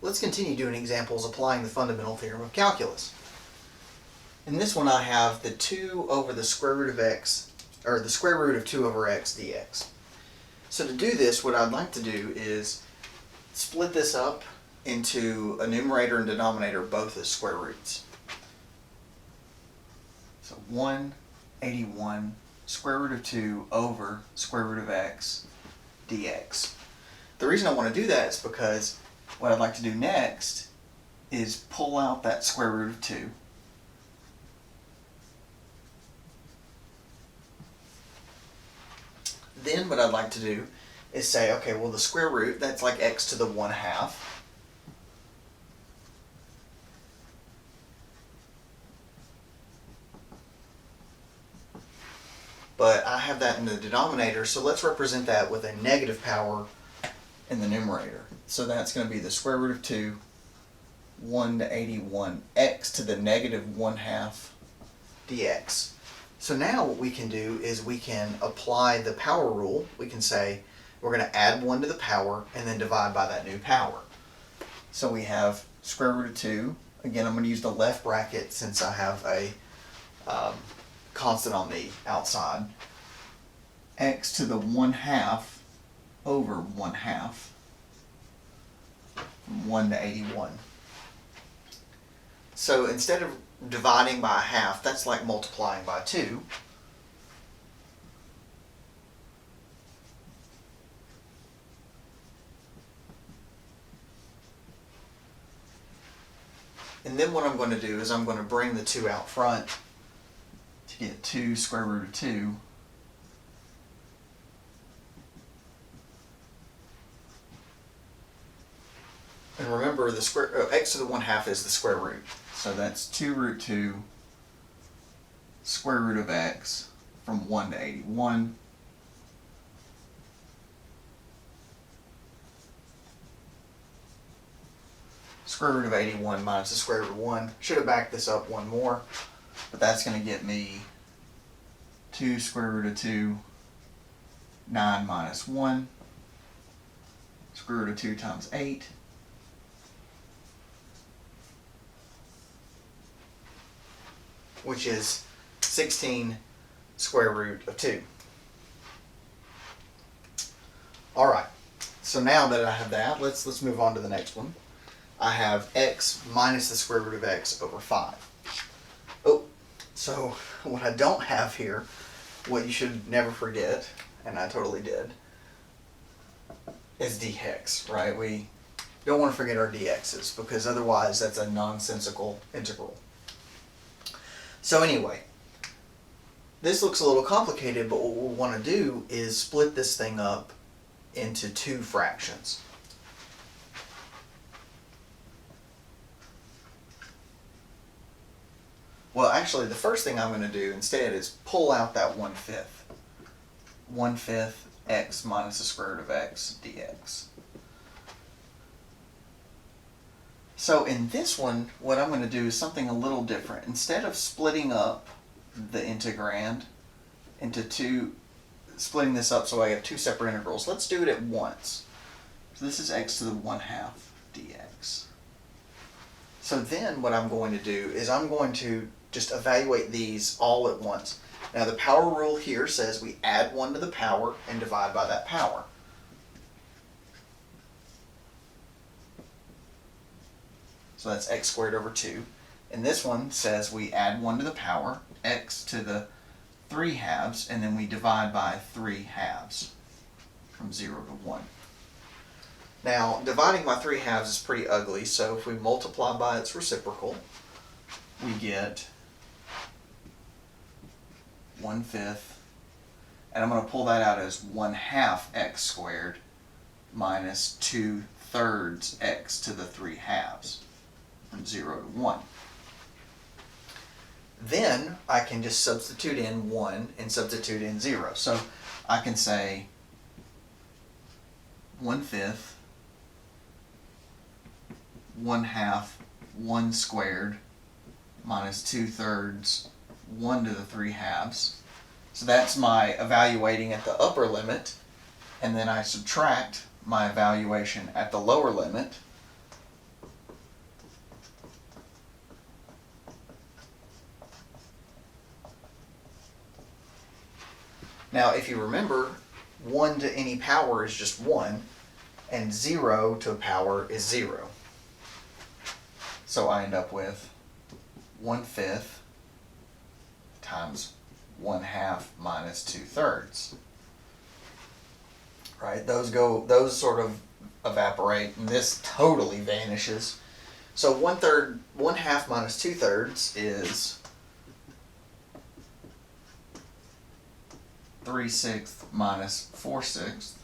let's continue doing examples applying the fundamental theorem of calculus. In this one I have the 2 over the square root of x, or the square root of 2 over x dx. So to do this, what I'd like to do is split this up into a numerator and denominator both as square roots. So 181 square root of 2 over square root of x dx. The reason I want to do that is because what I'd like to do next is pull out that square root of 2. Then what I'd like to do is say, okay, well the square root, that's like x to the 1/2. But I have that in the denominator, so let's represent that with a negative power in the numerator. So that's going to be the square root of 2, 181 x to the negative 1/2 dx. So now what we can do is we can apply the power rule. We can say we're going to add 1 to the power and then divide by that new power. So we have square root of 2. Again, I'm going to use the left bracket since I have a constant on the outside. X to the 1/2 over 1/2 from 1 to 81. So instead of dividing by 1/2, that's like multiplying by 2. And then what I'm going to do is I'm going to bring the 2 out front to get 2 square root of 2 and remember the x to the 1/2 is the square root. So that's 2 root 2 square root of x from 1 to 81. Square root of 81 minus the square root of 1. Should have backed this up one more, but that's going to get me 2 square root of 2, 9 minus 1, square root of 2 times 8. Which is 16 square root of 2. Alright, so now that I have that, let's move on to the next one. I have x minus the square root of x over 5. Oh, so what I don't have here, what you should never forget, and I totally did, is dx, right? We don't want to forget our dx's because otherwise that's a nonsensical integral. So anyway, this looks a little complicated, but what we want to do is split this thing up into 2 fractions. Well, actually, the first thing I'm going to do instead is pull out that 1/5. 1/5 x minus the square root of x dx. So in this one, what I'm going to do is something a little different. Instead of splitting up the integrand into 2, splitting this up so I have 2 separate integrals, let's do it at once. So this is x to the 1/2 dx. So then what I'm going to do is I'm going to just evaluate these all at once. Now the power rule here says we add 1 to the power and divide by that power. So that's x squared over 2. And this one says we add 1 to the power, x to the 3/2, and then we divide by 3/2 from 0 to 1. Now, dividing by 3/2 is pretty ugly, so if we multiply by its reciprocal, we get 1/5, and I'm going to pull that out as 1/2 x squared minus 2/3 x to the 3/2 from 0 to 1. Then I can just substitute in 1 and substitute in 0. So I can say 1/5, 1/2, 1 squared minus 2/3, 1 to the 3/2. So that's my evaluating at the upper limit, and then I subtract my evaluation at the lower limit, Now, if you remember, 1 to any power is just 1, and 0 to a power is 0. So I end up with 1/5 times 1/2 minus 2/3. Right? Those sort of evaporate, and this totally vanishes. So 1/3, 1/2 minus 2/3 is 3/6 minus 4/6,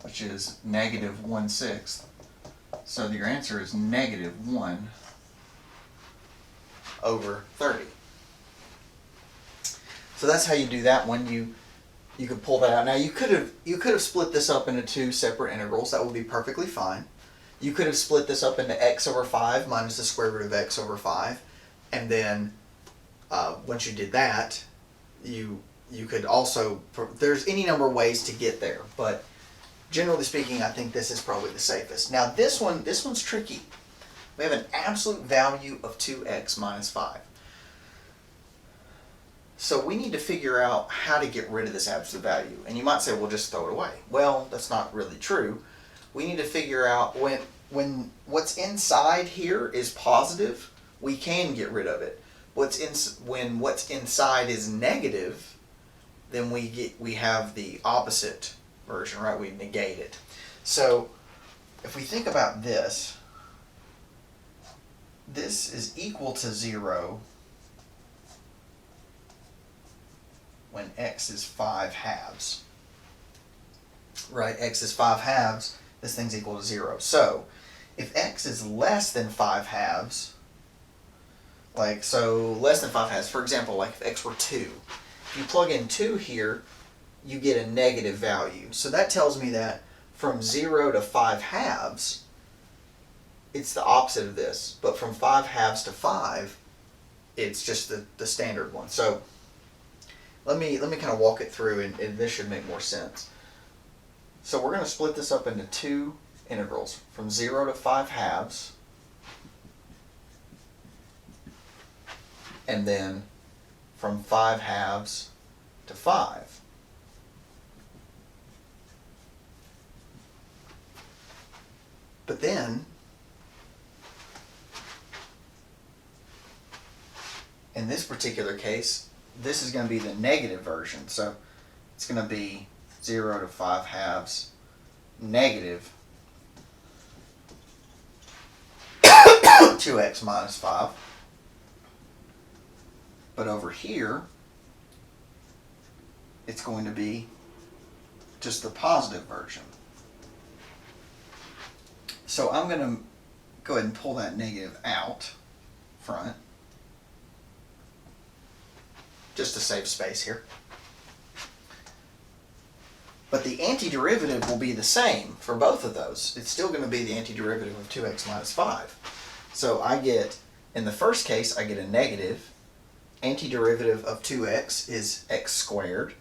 which is negative 1/6. So your answer is negative 1 over 30. So that's how you do that one. You could pull that out. Now you could have split this up into 2 separate integrals. That would be perfectly fine. You could have split this up into x over 5 minus the square root of x over 5, and then once you did that, you could also, there's any number of ways to get there, but generally speaking, I think this is probably the safest. Now this one's tricky. We have an absolute value of 2x minus 5. So we need to figure out how to get rid of this absolute value. And you might say, well, just throw it away. Well, that's not really true. We need to figure out when what's inside here is positive, we can get rid of it. When what's inside is negative, then we have the opposite version, right? We negate it. So if we think about this is equal to 0 when x is 5/2. Right? X is 5/2, this thing's equal to 0. So if x is less than 5/2, less than 5/2, for example, like if x were 2, if you plug in 2 here, you get a negative value. So that tells me that from 0 to 5/2, it's the opposite of this. But from 5/2 to 5, it's just the standard one. So let me kind of walk it through, and this should make more sense. So we're going to split this up into 2 integrals, from 0 to 5/2, and then from 5/2 to 5. But then, in this particular case, this is going to be the negative version. So it's going to be 0 to 5/2 negative 2x minus 5. But over here, it's going to be just the positive version. So I'm going to go ahead and pull that negative out front, just to save space here. But the antiderivative will be the same for both of those. It's still going to be the antiderivative of 2x minus 5. So I get, in the first case, I get a negative. Antiderivative of 2x is x squared,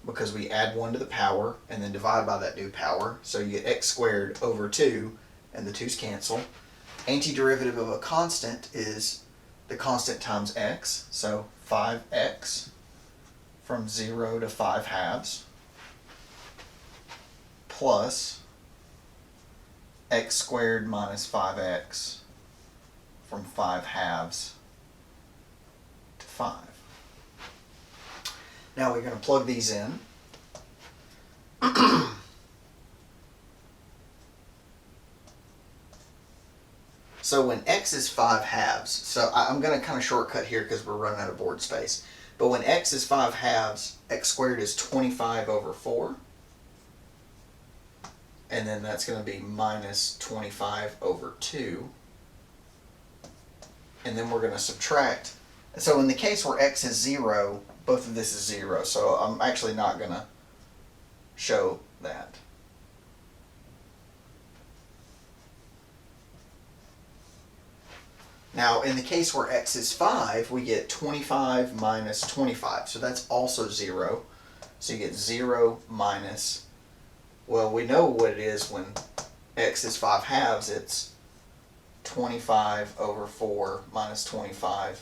because we add 1 to the power and then divide by that new power. So you get x squared over 2, and the 2's cancel. Antiderivative of a constant is the constant times x, so 5x from 0 to 5/2 plus x squared minus 5x from 5/2 to 5. Now we're going to plug these in. So when x is 5/2, so I'm going to kind of shortcut here because we're running out of board space. But when x is 5/2, x squared is 25 over 4. And then that's going to be minus 25 over 2. And then we're going to subtract. So in the case where x is 0, both of this is 0. So I'm actually not going to show that. Now, in the case where x is 5, we get 25 minus 25. So that's also 0. So you get 0 minus, well, we know what it is when x is 5/2. It's 25 over 4 minus 25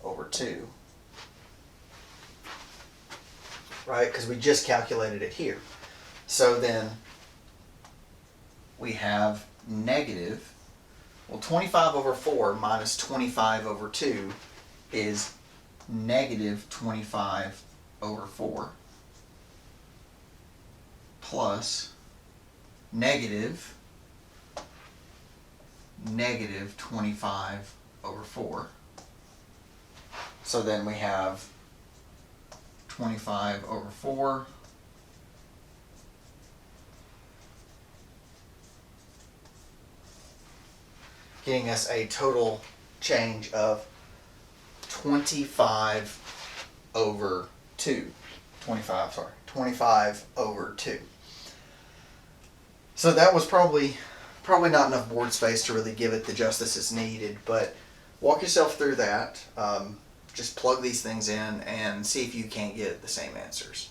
over 2. right? Because we just calculated it here. So then we have negative, well, 25 over 4 minus 25 over 2 is negative 25 over 4 plus negative 25 over 4. So then we have 25 over 4 getting us a total change of 25 over 2. 25 over 2. So that was probably not enough board space to really give it the justice it's needed, but walk yourself through that. Just plug these things in and see if you can't get the same answers.